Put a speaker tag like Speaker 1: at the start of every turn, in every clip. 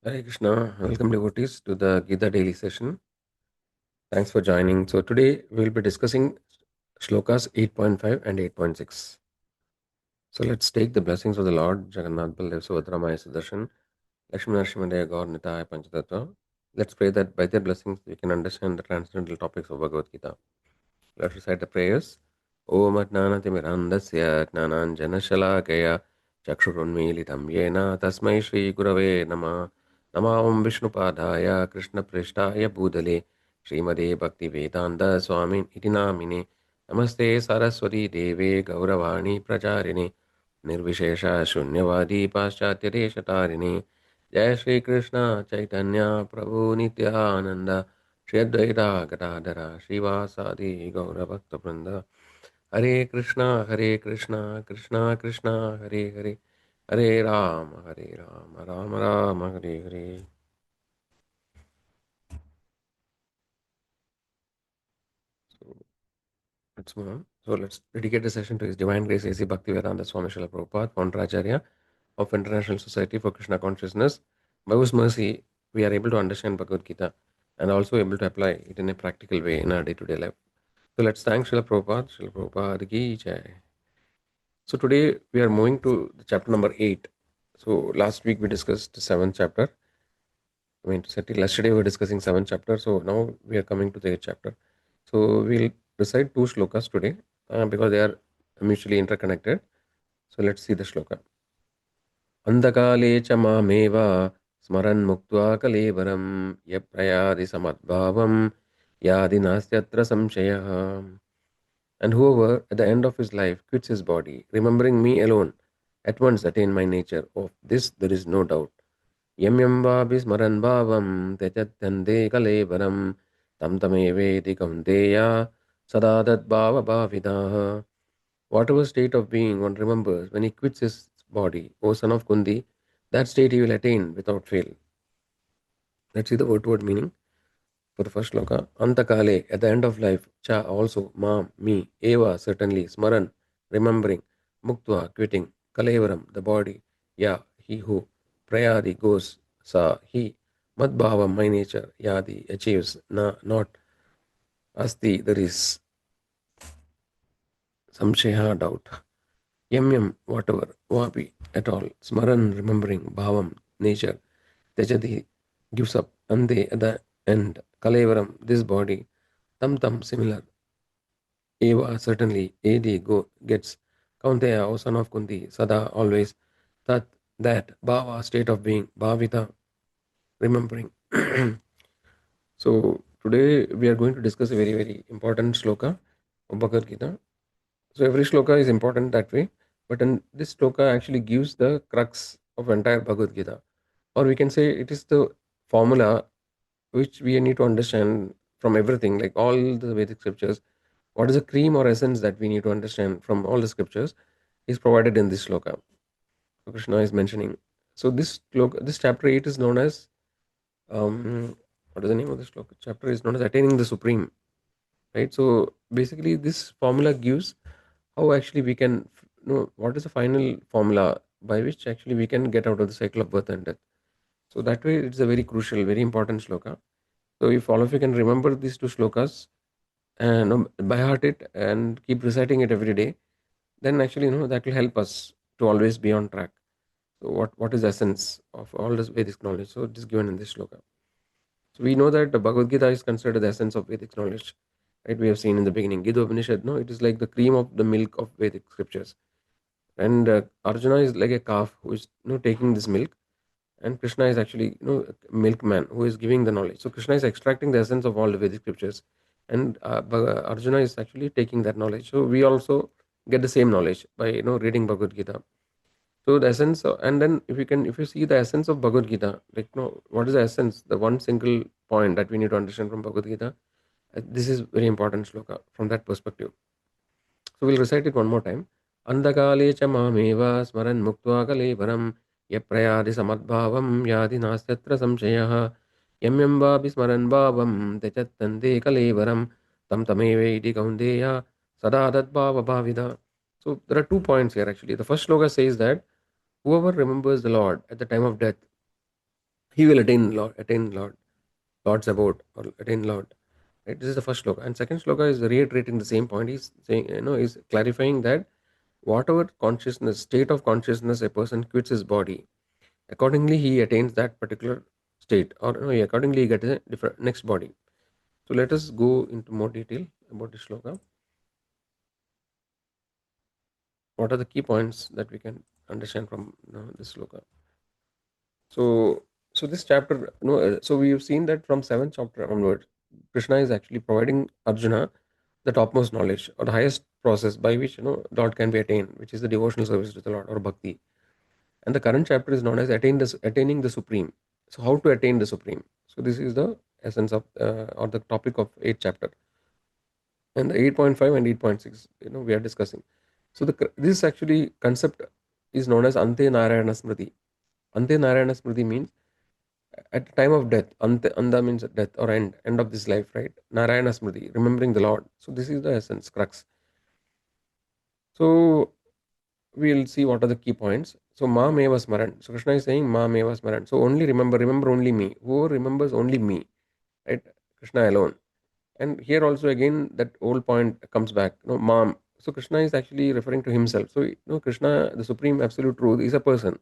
Speaker 1: Hare Krishna, welcome devotees to the Gita Daily session. Thanks for joining. So today we will be discussing shlokas 8.5 and 8.6. So let's take the blessings of the Lord Jagannath Baldev Subhadra Maya Sudarshan Lakshmi Narsimhadaya Gaur Nitaya Panchatattva. Let's pray that by their blessings we can understand the transcendental topics of Bhagavad Gita. Let's recite the prayers. Om Ajnanatimirandasya Jnananjanashalakaya Chakshurunmilitam Yena Tasmai Shri Gurave Nama Nama Om Vishnupadaya Krishna Prishtaya Bhudale Srimade Bhakti Vedanta Swamin Itinamine Namaste Saraswati Deve Gauravani Pracharine Nirvishesha Shunyavadi Paschatya Deshatarine Jai Shri Krishna Chaitanya Prabhu Nityananda Shri Advaita Gadadhara Srivasadi Gaura Bhakta Vrinda Hare Krishna Krishna Krishna Hare Hare Hare Rama Rama Rama Hare Hare. So let's move on. So let's dedicate the session to His Divine Grace A.C. Bhaktivedanta Swami Srila Prabhupada, Founder Acharya of International Society for Krishna Consciousness, by whose mercy we are able to understand Bhagavad Gita and also able to apply it in a practical way in our day-to-day life. So let's thank Srila Prabhupada. Srila Prabhupada ki jai. So today we are moving to the chapter number 8. So last week we discussed the 7th chapter. I mean, yesterday we were discussing 7th chapter. So now we are coming to the 8th chapter. So we'll recite two shlokas today because they are mutually interconnected. So let's see the shloka. Andakale cha mameva smaran muktva kalevaram yaprayadi samadbhavam yadi nastyatra samshayah. And whoever at the end of his life quits his body, remembering me alone, at once attain my nature. Of this there is no doubt. Yam yam vabi smaran bhavam techatyante kalevaram tam tameveti kaunteya sadadat bhava bhavidaha. Whatever state of being one remembers when he quits his body, O son of Kundi, that state he will attain without fail. Let's see the word meaning for the first shloka. Antakale, at the end of life, cha also, ma, me, eva, certainly, smaran, remembering, muktva, quitting, kalevaram, the body, ya, he who, prayadi, goes, sa, he, madbhava, my nature, yadi, achieves, na, not, asti, there is, samshaya, doubt. Yam, whatever, vapi, at all, smaran, remembering, bhavam, nature, tejati, gives up, ande, at the end, kalevaram, this body, tam, similar, eva, certainly, edi, gets, kaunteya, O son of Kunti, sada, always, tat, that, bhava, state of being, bhavita, remembering. So today we are going to discuss a very, very important shloka of Bhagavad Gita. So every shloka is important that way, but in this shloka actually gives the crux of entire Bhagavad Gita, or we can say it is the formula which we need to understand from everything, like all the Vedic scriptures. What is the cream or essence that we need to understand from all the scriptures is provided in this shloka. So Krishna is mentioning. So this shloka, this chapter 8 is known as what is the name of this shloka? Chapter is known as attaining the supreme. Right. So basically, this formula gives how actually we can know what is the final formula by which actually we can get out of the cycle of birth and death. So that way, it's a very crucial, very important shloka. So if all of you can remember these two shlokas and by heart it and keep reciting it every day, then actually that will help us to always be on track. So what is the essence of all this Vedic knowledge? So it is given in this shloka. So we know that the Bhagavad Gita is considered the essence of Vedic knowledge. Right? We have seen in the beginning, Gita Upanishad, no, it is like the cream of the milk of Vedic scriptures. And Arjuna is like a calf who is taking this milk, and Krishna is actually a milkman who is giving the knowledge. So Krishna is extracting the essence of all the Vedic scriptures, and Arjuna is actually taking that knowledge. So we also get the same knowledge by reading Bhagavad Gita. So the essence, and then if you see the essence of Bhagavad Gita, like what is the essence? The one single point that we need to understand from Bhagavad Gita. This is very important shloka from that perspective. So we'll recite it one more time. Andakale cha mameva smaran muktva kalevaram yaprayadi samadbhavam yadi nastyatra samshayah yam vapi smaran bhavam techattante kalevaram tam tameveti kaunteya sadadat bhava bhavida. So there are 2 points here actually. The first shloka says that whoever remembers the Lord at the time of death, he will attain Lord's abode or attain Lord. Right? This is the first sloka. And second sloka is reiterating the same point. He's saying, is clarifying that whatever consciousness, state of consciousness a person quits his body, accordingly he attains that particular state, or accordingly he gets a different next body. So let us go into more detail about this sloka. What are the key points that we can understand from this sloka? So, so this chapter, so we have seen that from seventh chapter onwards, Krishna is actually providing Arjuna the topmost knowledge or the highest process by which Lord can be attained, which is the devotional service to the Lord or bhakti. And the current chapter is known as attaining the supreme. So, how to attain the supreme? So, this is the essence of or the topic of eighth chapter, and the 8.5 and 8.6. We are discussing. So, this actually concept is known as Ante Narayana Smriti. Ante Narayana Smriti means at the time of death. Anda means death or end of this life, right? Narayana Smriti, remembering the Lord. So this is the essence, crux. So we'll see what are the key points. So Ma Meva Smaran. So Krishna is saying Ma Meva Smaran. So only remember only me. Whoever remembers only me, right? Krishna alone. And here also again that old point comes back. Mam. So Krishna is actually referring to himself. So Krishna, the supreme absolute truth, is a person.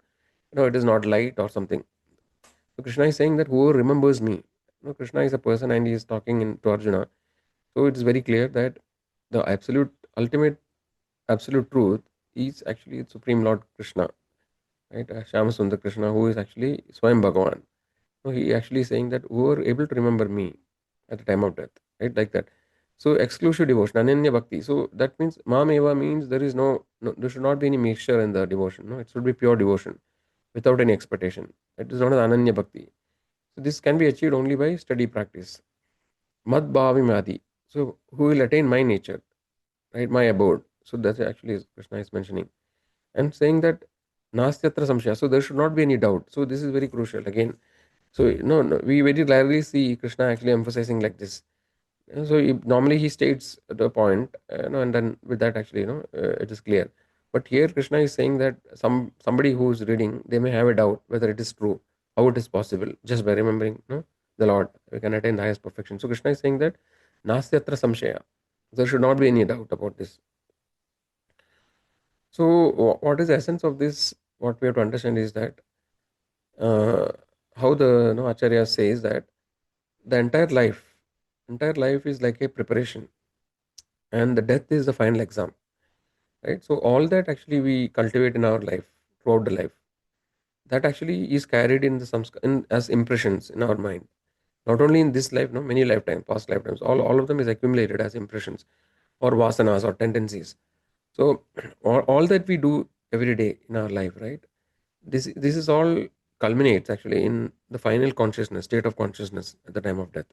Speaker 1: It is not light or something. So Krishna is saying that whoever remembers me, Krishna is a person and he is talking to Arjuna. So it is very clear that the ultimate absolute truth is actually Supreme Lord Krishna, right? Shama Sundar Krishna, who is actually Swayam Bhagavan. So he actually is saying that whoever able to remember me at the time of death, right? Like that. So exclusive devotion, Ananya Bhakti. So that means Mameva means there is there should not be any mixture in the devotion. No, it should be pure devotion without any expectation. It is known as Ananya Bhakti. So this can be achieved only by steady practice. Mad Bhavimadi. So who will attain my nature, right? My abode. So that's actually Krishna is mentioning. And saying that Nastyatra Samshaya. So there should not be any doubt. So this is very crucial. Again, so no, we very rarely see Krishna actually emphasizing like this. So normally he states the point, and then with that actually, it is clear. But here Krishna is saying that somebody who is reading, they may have a doubt whether it is true, how it is possible, just by remembering, the Lord, we can attain the highest perfection. So Krishna is saying that Nastyatra Samshaya. There should not be any doubt about this. So what is the essence of this? What we have to understand is that uh, how the Acharya says that the entire life is like a preparation, and the death is the final exam, right? So all that actually we cultivate in our life throughout the life, that actually is carried in as impressions in our mind, not only in this life, no, many lifetimes, past lifetimes, all of them is accumulated as impressions or vasanas or tendencies. So all that we do every day in our life, right? This is all culminates actually in the final consciousness, state of consciousness at the time of death.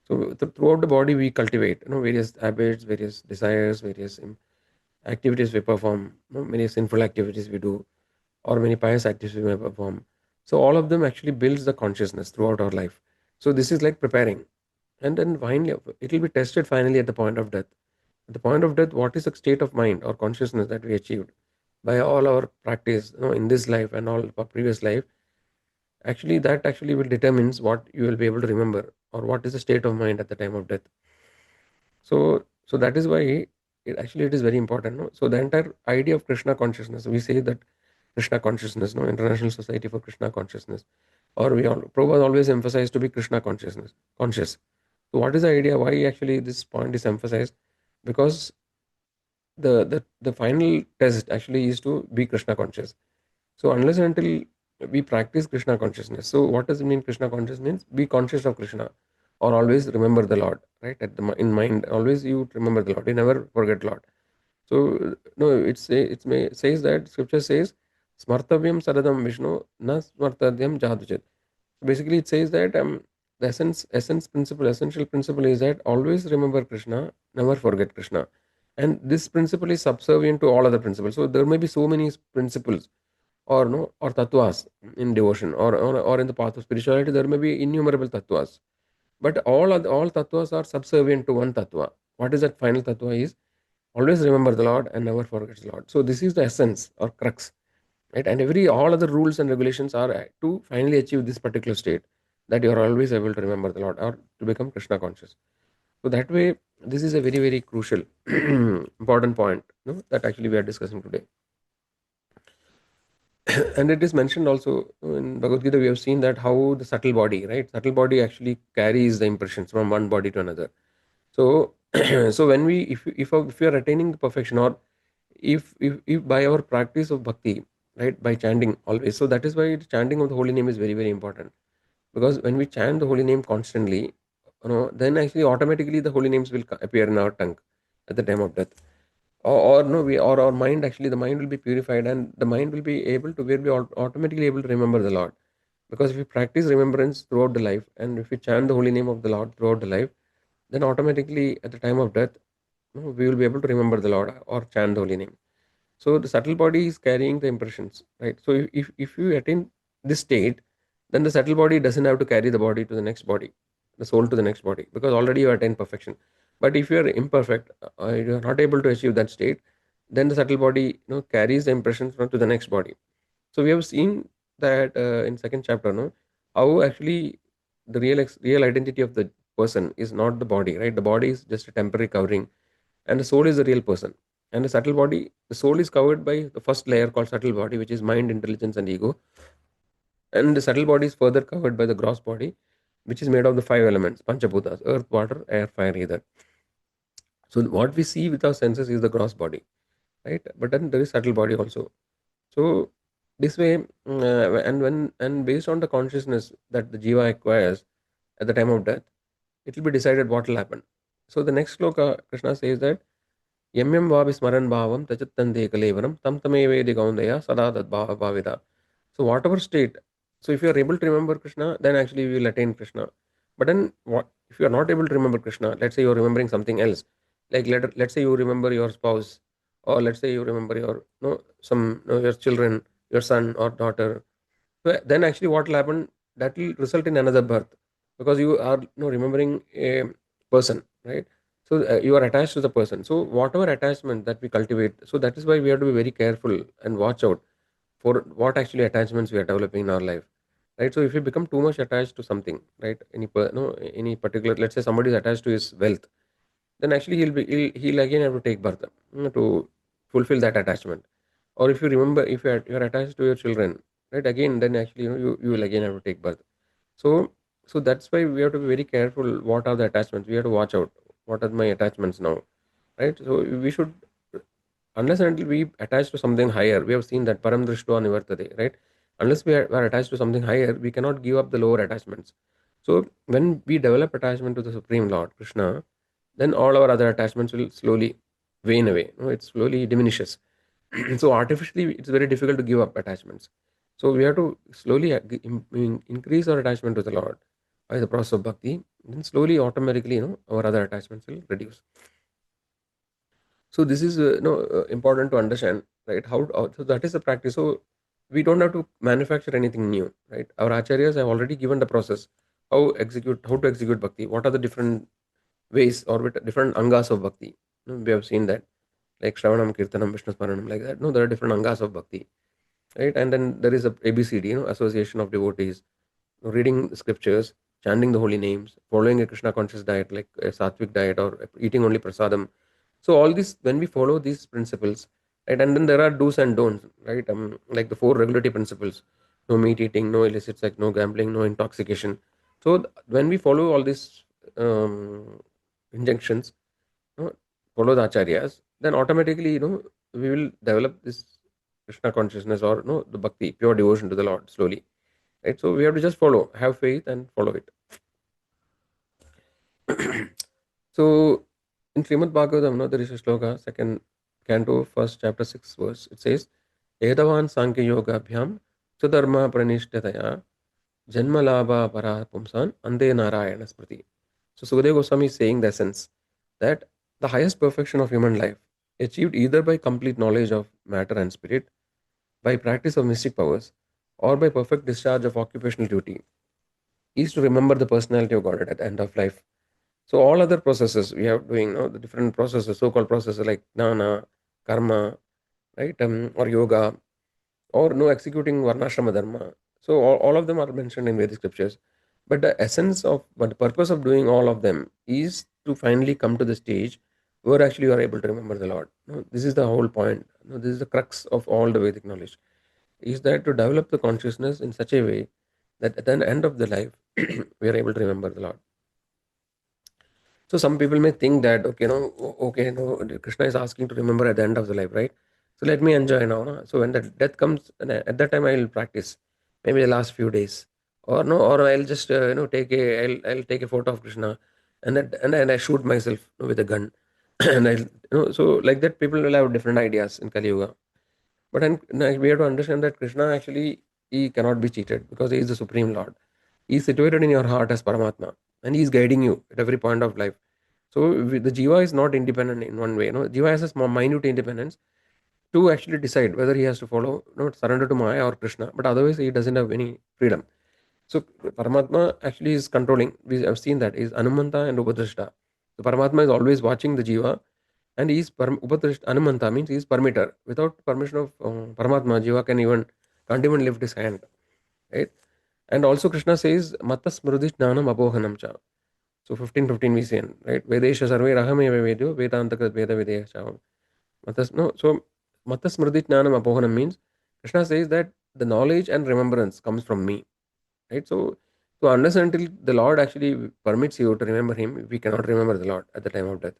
Speaker 1: So throughout the body we cultivate, various habits, various desires, various activities we perform, many sinful activities we do, or many pious activities we may perform. So all of them actually builds the consciousness throughout our life. So this is like preparing, and then finally it will be tested finally at the point of death. At the point of death, what is the state of mind or consciousness that we achieved by all our practice, in this life and all our previous life? Actually, that actually will determines what you will be able to remember or what is the state of mind at the time of death. So that is why it is very important. No? So the entire idea of Krishna consciousness, we say that Krishna consciousness, no, International Society for Krishna Consciousness, or Prabhupada always emphasized to be Krishna conscious. So what is the idea? Why actually this point is emphasized? Because the final test actually is to be Krishna conscious. So unless and until we practice Krishna consciousness, so what does it mean? Krishna conscious means be conscious of Krishna, or always remember the Lord, right? In mind, always you remember the Lord. You never forget Lord. So no, says that scripture says, "Smartavyam saradam Vishnu, na smartavyam jaduchet." Basically, it says that the essential principle is that always remember Krishna, never forget Krishna, and this principle is subservient to all other principles. So there may be so many principles or no or tattvas in devotion or in the path of spirituality. There may be innumerable tattvas, but all tattvas are subservient to one tattva. What is that final tattva? Is always remember the Lord and never forget the Lord. So this is the essence or crux. right? And every all other rules and regulations are to finally achieve this particular state, that you are always able to remember the Lord or to become Krishna conscious. So that way, this is a very very crucial important point, that actually we are discussing today. And it is mentioned also in Bhagavad Gita. We have seen that how the subtle body, right, subtle body actually carries the impressions from one body to another. So so when we if we are attaining the perfection, or if by our practice of bhakti, right, by chanting always, so that is why the chanting of the holy name is very very important. Because when we chant the holy name constantly, then actually automatically the holy names will appear in our tongue at the time of death. Or no, we or our mind, actually the mind will be purified, and the mind will be able to will be automatically able to remember the Lord. Because if we practice remembrance throughout the life, and if we chant the holy name of the Lord throughout the life, then automatically at the time of death, we will be able to remember the Lord or chant the holy name. So the subtle body is carrying the impressions, right? So if you attain this state, then the subtle body doesn't have to carry the body to the next body, the soul to the next body, because already you attain perfection. But if you are imperfect, you are not able to achieve that state, then the subtle body, carries the impressions to the next body. So we have seen that in second chapter, no, how actually the real identity of the person is not the body, right? The body is just a temporary covering, and the soul is the real person. And the subtle body, the soul is covered by the first layer called subtle body, which is mind, intelligence, and ego. And the subtle body is further covered by the gross body, which is made of the five elements, Panchabhutas: earth, water, air, fire, ether. So what we see with our senses is the gross body, right? But then there is subtle body also. So this way, and based on the consciousness that the jiva acquires at the time of death, it will be decided what will happen. So the next sloka, Krishna says that यं यं वापि स्मरन् भावं त्यजत्यन्ते कलेवरं तं तमेवेदि कौन्तेय सदा तद्भावभाविता. So whatever state, so if you are able to remember Krishna, then actually you will attain Krishna. But then what if you are not able to remember Krishna? Let's say you are remembering something else, like let's say you remember your spouse, or let's say you remember your no some no, your children, your son or daughter. So then actually what will happen, that will result in another birth, because you are remembering a person, right? So you are attached to the person. So whatever attachment that we cultivate, so that is why we have to be very careful and watch out for what actually attachments we are developing in our life, right? So if you become too much attached to something, right, no, any particular, let's say somebody is attached to his wealth, then actually he'll again have to take birth, to fulfill that attachment. Or if you remember, if you are attached to your children, right, again, then actually you will again have to take birth. So so that's why we have to be very careful. What are the attachments? We have to watch out. What are my attachments now, right? So we should, unless and until we attach to something higher, we have seen that param drishtva nivartate, right? Unless we are attached to something higher, we cannot give up the lower attachments. So when we develop attachment to the Supreme Lord Krishna, then all our other attachments will slowly wane away. It slowly diminishes. So artificially it's very difficult to give up attachments. So we have to slowly increase our attachment to the Lord by the process of bhakti. Then slowly, automatically, our other attachments will reduce. So this is important to understand, right? So that is the practice. So we don't have to manufacture anything new, right? Our acharyas have already given the process, how to execute bhakti. What are the different ways or different angas of bhakti? We have seen that, like Shravanam, Kirtanam, Vishnu Smaranam, like that. No, there are different angas of bhakti, right? And then there is a ABCD, association of devotees, reading scriptures, chanting the holy names, following a Krishna conscious diet like a sattvic diet, or eating only prasadam. So all this, when we follow these principles, right, and then there are do's and don'ts, right? Like the four regulatory principles: no meat eating, no illicit sex, no gambling, no intoxication. So when we follow all these injunctions, follow the acharyas, then automatically, we will develop this Krishna consciousness, or the bhakti, pure devotion to the Lord slowly, right? So we have to just follow, have faith, and follow it. So in Srimad Bhagavatam, there is a sloka, second canto, first chapter, sixth verse. It says, Edavan Sankhya Yoga Bhyam Sudharma Pranishthataya Janma Labha Para Pumsan Ande Narayana Smriti. So Sukadeva Goswami is saying the essence that the highest perfection of human life, achieved either by complete knowledge of matter and spirit, by practice of mystic powers, or by perfect discharge of occupational duty, is to remember the personality of God at the end of life. So all other processes we have doing, the different processes, so-called processes like jnana, karma, right, or yoga, or no executing varnashrama dharma. So all of them are mentioned in Vedic scriptures. But the essence of, but the purpose of doing all of them is to finally come to the stage where actually you are able to remember the Lord. No, this is the whole point. No, this is the crux of all the Vedic knowledge. Is that to develop the consciousness in such a way that at the end of the life we are able to remember the Lord. So some people may think that okay, no, okay, no, Krishna is asking to remember at the end of the life, right? So let me enjoy now. No? So when the death comes, and at that time I will practice, maybe the last few days, or no, or I'll just I'll take a photo of Krishna, and I shoot myself with a gun, and so like that people will have different ideas in Kali Yuga. But we have to understand that Krishna actually he cannot be cheated because he is the supreme Lord. He is situated in your heart as Paramatma, and he is guiding you at every point of life. So the jiva is not independent in one way. Jiva has a small, minute independence to actually decide whether he has to follow, surrender to Maya or Krishna. But otherwise, he doesn't have any freedom. So Paramatma actually is controlling. We have seen that is Anumanta and Upadrashta. So Paramatma is always watching the jiva, and he is Upadrashta. Anumanta means he is permitter. Without permission of Paramatma, jiva can't even lift his hand, right? And also Krishna says, Matta Smriti Jnanam Apohanam cha. So 15:15 we say, right? Vedesha sarve rahameva vedyo vedantakat veda videya. No, so Matta Smriti Jnanam Apohanam means Krishna says that the knowledge and remembrance comes from me, right? So unless until the Lord actually permits you to remember Him, we cannot remember the Lord at the time of death,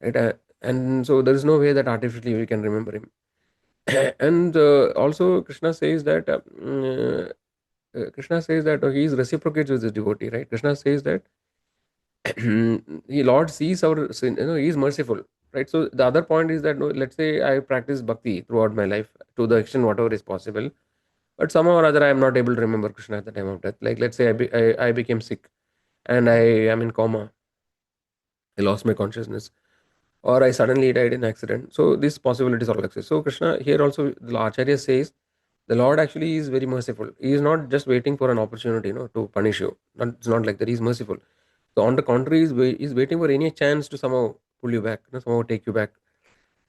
Speaker 1: right? And so there is no way that artificially we can remember Him. And also Krishna says that He is reciprocates with His devotee, right? Krishna says that the Lord sees our sin, He is merciful, right? So the other point is that, let's say I practice bhakti throughout my life to the extent whatever is possible, but somehow or other I am not able to remember Krishna at the time of death. Like let's say I became sick and I am in coma, I lost my consciousness, or I suddenly died in an accident. So these possibilities all exist. So Krishna here also the Acharya says the Lord actually is very merciful. He is not just waiting for an opportunity, to punish you. It's not like that. He's merciful. So on the contrary, he's waiting for any chance to somehow pull you back, somehow take you back.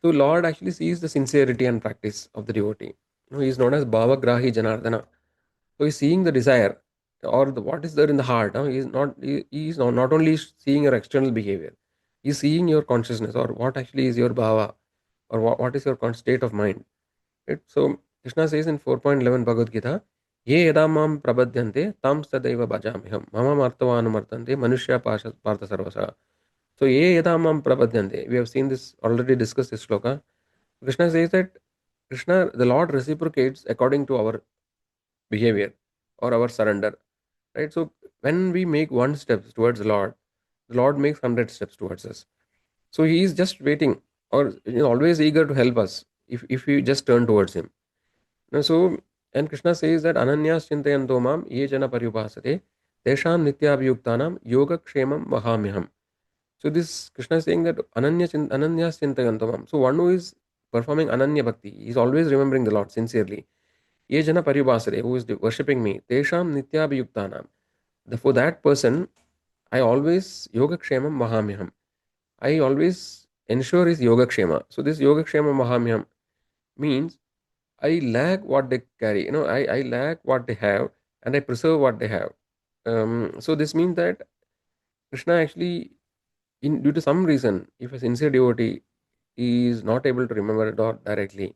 Speaker 1: So Lord actually sees the sincerity and practice of the devotee. He is known as Bhava Grahi Janardana. So he's seeing the desire or what is there in the heart. He is not only seeing your external behavior. He's seeing your consciousness or what actually is your bhava or what is your state of mind. Right? So Krishna says in 4.11 Bhagavad Gita, Ye yada mam prabhadyante tam sadaiva bhajamiham mama martavanu martante manushya partha sarvasa. So ye yada mam prabhadyante. We have seen this already discussed this shloka. Krishna says that the Lord reciprocates according to our behavior or our surrender. Right? So when we make one step towards the Lord makes 100 steps towards us. So he is just waiting or always eager to help us if we just turn towards him. So, and Krishna says that Ananyas Chintayanto Mam Ye Jana Paryupasate Tesham Nityabhyuktanam Yoga Kshemam Mahamyaham. So this Krishna is saying that Ananyas Chintayanto Mam. So one who is performing Ananya Bhakti, he is always remembering the Lord sincerely. Ye Jana Paryupasate, who is worshipping me, Tesham Nityabhyuktanam. For that person, I always Yoga Kshemam Mahamyaham. I always ensure his Yoga Kshema. So this Yoga Kshema Mahamyaham means I lack what they carry. I lack what they have and I preserve what they have. So this means that Krishna actually, due to some reason, if a sincere devotee is not able to remember God directly,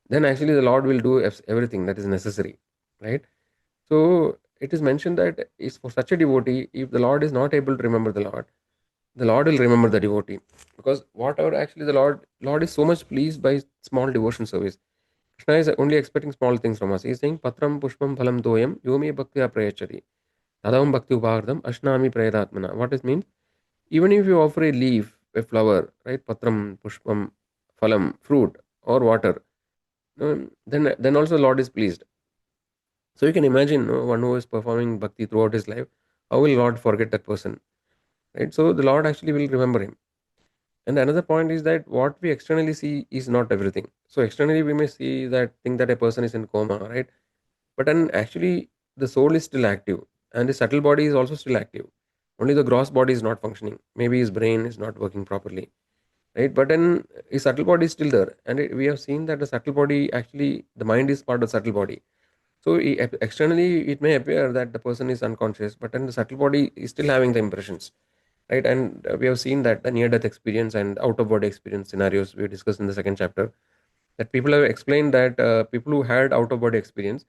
Speaker 1: then actually the Lord will do everything that is necessary, right? So it is mentioned that is for such a devotee, if the Lord is not able to remember the Lord will remember the devotee because whatever actually Lord is so much pleased by small devotion service. Krishna is only expecting small things from us. He is saying, Patram Pushpam Phalam Toyam Yomi Bhaktya Prayachari. Tadavam Bhakti Upahardam Ashnami Prayadatmana. What does it mean? Even if you offer a leaf, a flower, right? Patram, Pushpam, Phalam, fruit, or water, then also Lord is pleased. So you can imagine one who is performing bhakti throughout his life, how will Lord forget that person? Right? So the Lord actually will remember him. And another point is that what we externally see is not everything. So externally we may see that think that a person is in coma, right? But then actually the soul is still active and the subtle body is also still active. Only the gross body is not functioning. Maybe his brain is not working properly. right? But then his subtle body is still there, and we have seen that the subtle body actually, the mind is part of the subtle body. So externally, it may appear that the person is unconscious, but then the subtle body is still having the impressions, right? And we have seen that the near-death experience and out-of-body experience scenarios we discussed in the second chapter. That people have explained that people who had out-of-body experience,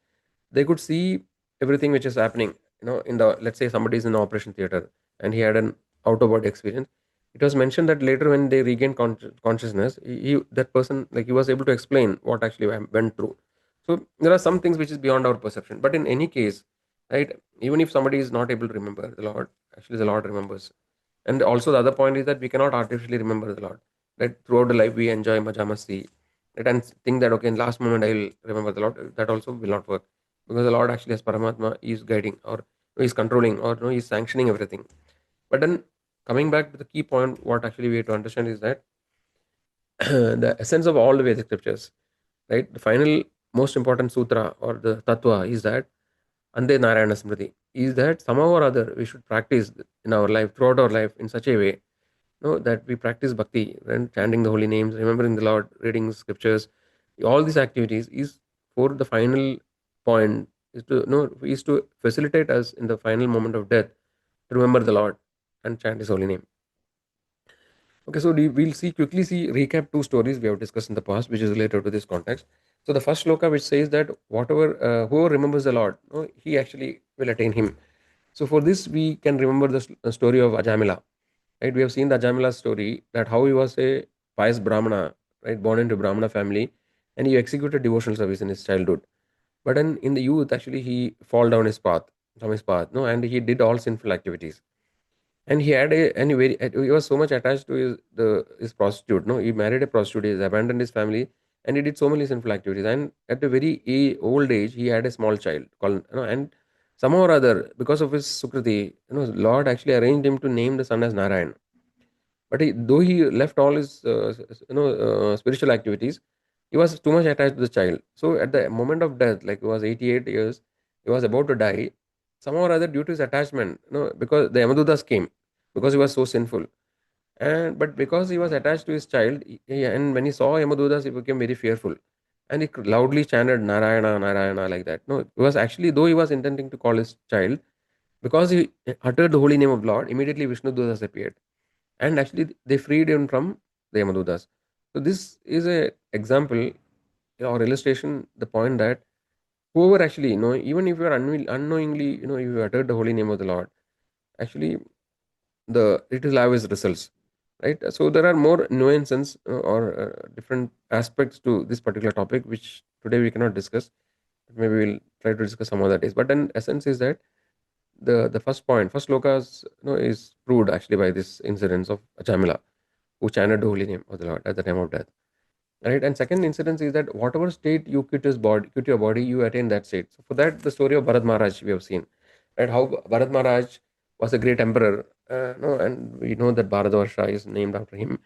Speaker 1: they could see everything which is happening. In the, let's say somebody is in the operation theater and he had an out-of-body experience. It was mentioned that later when they regained consciousness, that person, like, he was able to explain what actually went through. So there are some things which is beyond our perception. But in any case, right, even if somebody is not able to remember the Lord, actually the Lord remembers. And also the other point is that we cannot artificially remember the Lord. Right, throughout the life we enjoy majamasti, right, and think that okay, in last moment I will remember the Lord. That also will not work, because the Lord actually as Paramatma is guiding, or is controlling, or is sanctioning everything. But then coming back to the key point, what actually we have to understand is that the essence of all the Vedic scriptures, right? The final most important sutra or the tattva is that Ande Narayana Smriti, is that somehow or other we should practice in our life, throughout our life, in such a way, that we practice bhakti, and chanting the holy names, remembering the Lord, reading scriptures. All these activities is for the final point, is to is to facilitate us in the final moment of death to remember the Lord and chant His holy name. Okay, so we'll quickly see recap two stories we have discussed in the past, which is related to this context. So the first shloka which says that whatever whoever remembers the Lord, he actually will attain Him. So for this we can remember the story of Ajamila. Right, we have seen the Ajamila's story, that how he was a pious Brahmana, right, born into Brahmana family, and he executed devotional service in his childhood. But then in the youth, actually, he fall down his path from his path, no, and he did all sinful activities. And he had a and he was so much attached to his prostitute. No, he married a prostitute. He abandoned his family, and he did so many sinful activities. And at a very old age, he had a small child called, and somehow or other, because of his sukriti, Lord actually arranged him to name the son as Narayan. But though he left all his spiritual activities, he was too much attached to the child. So at the moment of death, like he was 88 years, he was about to die. Somehow or other, due to his attachment, because the Yamadutas came, because he was so sinful. And but because he was attached to his child, and when he saw Yamadutas, he became very fearful, and he loudly chanted Narayana, Narayana, like that. No, it was actually, though he was intending to call his child, because he uttered the holy name of Lord, immediately Vishnu Dutas appeared, and actually they freed him from the Yamadutas. So this is a example or illustration, the point that whoever actually, even if you are unknowingly, you uttered the holy name of the Lord, actually it will have its results, right? So there are more nuances or different aspects to this particular topic, which today we cannot discuss. Maybe we'll try to discuss some other days. But then essence is that the first point, first slokas, is proved actually by this incidence of Achamila, who chanted the holy name of the Lord at the time of death. Right. And second incidence is that whatever state you quit your body, you attain that state. So for that, the story of Bharat Maharaj we have seen. Right, how Bharat Maharaj was a great emperor. No, and we know that Bharatvarsha is named after him.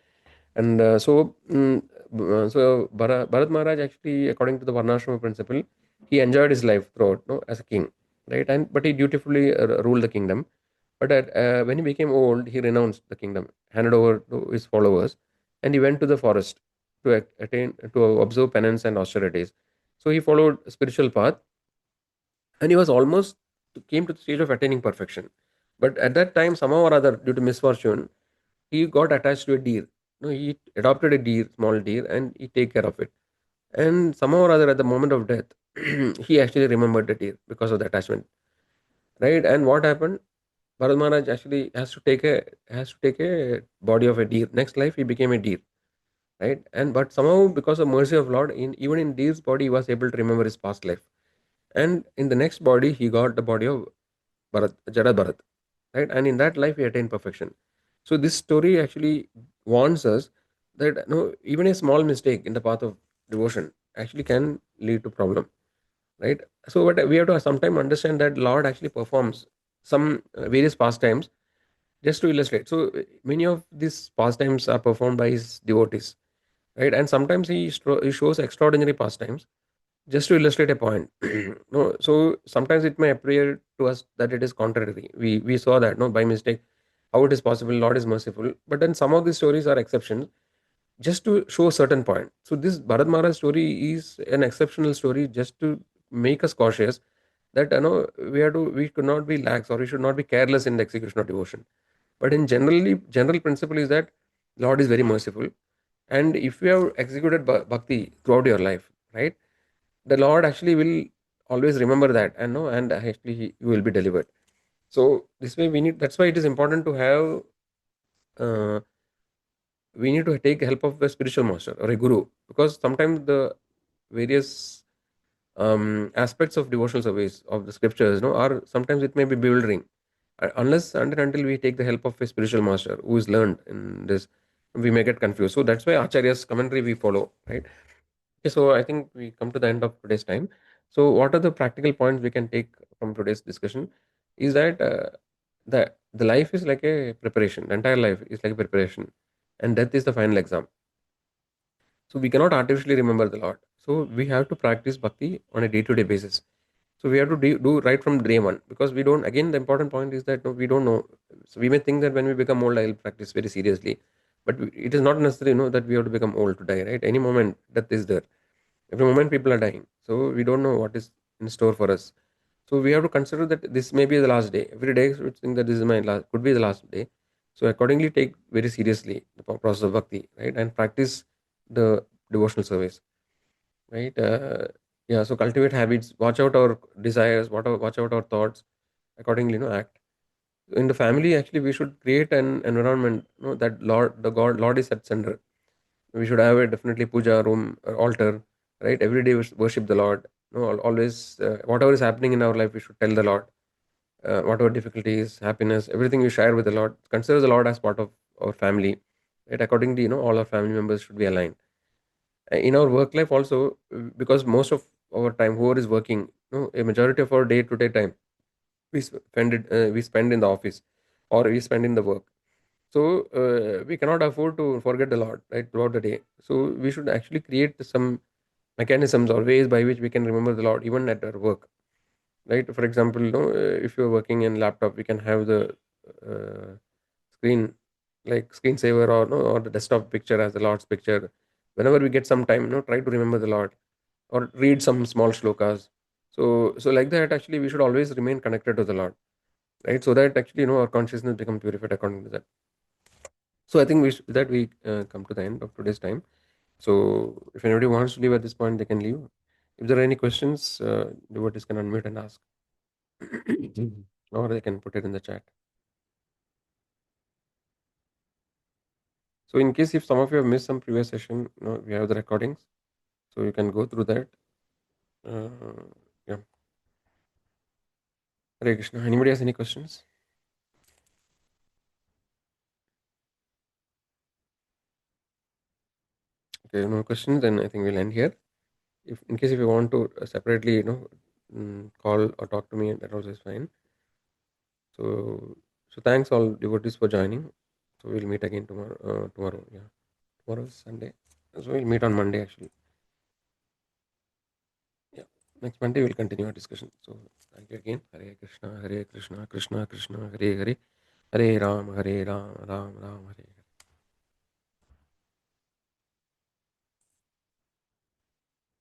Speaker 1: And so Bharat Maharaj actually, according to the Varnashrama principle, he enjoyed his life throughout, as a king, right? And but he dutifully ruled the kingdom. But when he became old, he renounced the kingdom, handed over to his followers, and he went to the forest to attain to observe penance and austerities. So he followed a spiritual path, and he was almost came to the stage of attaining perfection. But at that time, somehow or other, due to misfortune, he got attached to a deer. No, he adopted a deer, small deer, and he take care of it. And somehow or other, at the moment of death, he actually remembered the deer because of the attachment, right? And what happened? Bharat Maharaj actually has to take a body of a deer. Next life, he became a deer, right? And but somehow, because of mercy of Lord, even in deer's body, he was able to remember his past life. And in the next body, he got the body of Bharat, Jarad Bharat, right? And in that life, he attained perfection. So this story actually warns us that even a small mistake in the path of devotion actually can lead to problem, right? So what we have to sometimes understand that Lord actually performs some various pastimes just to illustrate. So many of these pastimes are performed by his devotees, right? And sometimes he shows extraordinary pastimes just to illustrate a point. No, so sometimes it may appear to us that it is contrary. We saw that, no, by mistake, how it is possible. Lord is merciful, but then some of these stories are exceptions, just to show a certain point. So this Bharat Maharaj story is an exceptional story just to make us cautious that we could not be lax or we should not be careless in the execution of devotion. But in general principle is that Lord is very merciful, and if you have executed bhakti throughout your life, right, the Lord actually will always remember that, and no, and actually you will be delivered. So this way we need. That's why it is important to have. We need to take help of a spiritual master or a guru, because sometimes the various aspects of devotional service of the scriptures, are sometimes it may be bewildering. Unless and until we take the help of a spiritual master who is learned in this, we may get confused. So that's why Acharya's commentary we follow, right? Okay, so I think we come to the end of today's time. So what are the practical points we can take from today's discussion? Is that the life is like a preparation. The entire life is like a preparation, and death is the final exam. So we cannot artificially remember the Lord. So we have to practice bhakti on a day-to-day basis. So we have to do right from day one, because we don't. Again, the important point is that no, we don't know. So we may think that when we become old, I'll practice very seriously, but it is not necessary. That we have to become old to die. Right? Any moment death is there. Every moment people are dying. So we don't know what is in store for us. So we have to consider that this may be the last day. Every day we think that this is my last, could be the last day. So accordingly, take very seriously the process of bhakti, right, and practice the devotional service, right. Yeah. So cultivate habits. Watch out our desires. Watch out our thoughts. Accordingly, act. In the family, actually, we should create an environment, that Lord is at center. We should have a definitely puja room or altar, right? Every day we should worship the Lord. Always, whatever is happening in our life, we should tell the Lord. Whatever difficulties, happiness, everything we share with the Lord. Consider the Lord as part of our family, right? Accordingly, all our family members should be aligned. In our work life also, because most of our time, whoever is working, a majority of our day-to-day time, we spend in the office, or we spend in the work. So we cannot afford to forget the Lord, right, throughout the day. So we should actually create some mechanisms or ways by which we can remember the Lord even at our work, right? For example, if you're working in laptop, we can have the uh, screen, like screensaver, or or the desktop picture as the Lord's picture. Whenever we get some time, try to remember the Lord or read some small shlokas. So like that, actually, we should always remain connected to the Lord, right? So that actually, our consciousness becomes purified according to that. So I think that we come to the end of today's time. So if anybody wants to leave at this point, they can leave. If there are any questions, devotees can unmute and ask, or they can put it in the chat. So in case if some of you have missed some previous session, we have the recordings, so you can go through that. Uh, yeah, Hare Krishna. Anybody has any questions? Okay, no questions. Then I think we'll end here. If in case if you want to separately, call or talk to me, that also is fine. So thanks all devotees for joining. So we'll meet again tomorrow. Tomorrow, yeah. Tomorrow is Sunday. So we'll meet on Monday actually. Yeah. Next Monday we'll continue our discussion. So thank you again. Hare Krishna, Krishna Krishna, Hare Hare, Hare Ram, Ram Ram, Hare Hare.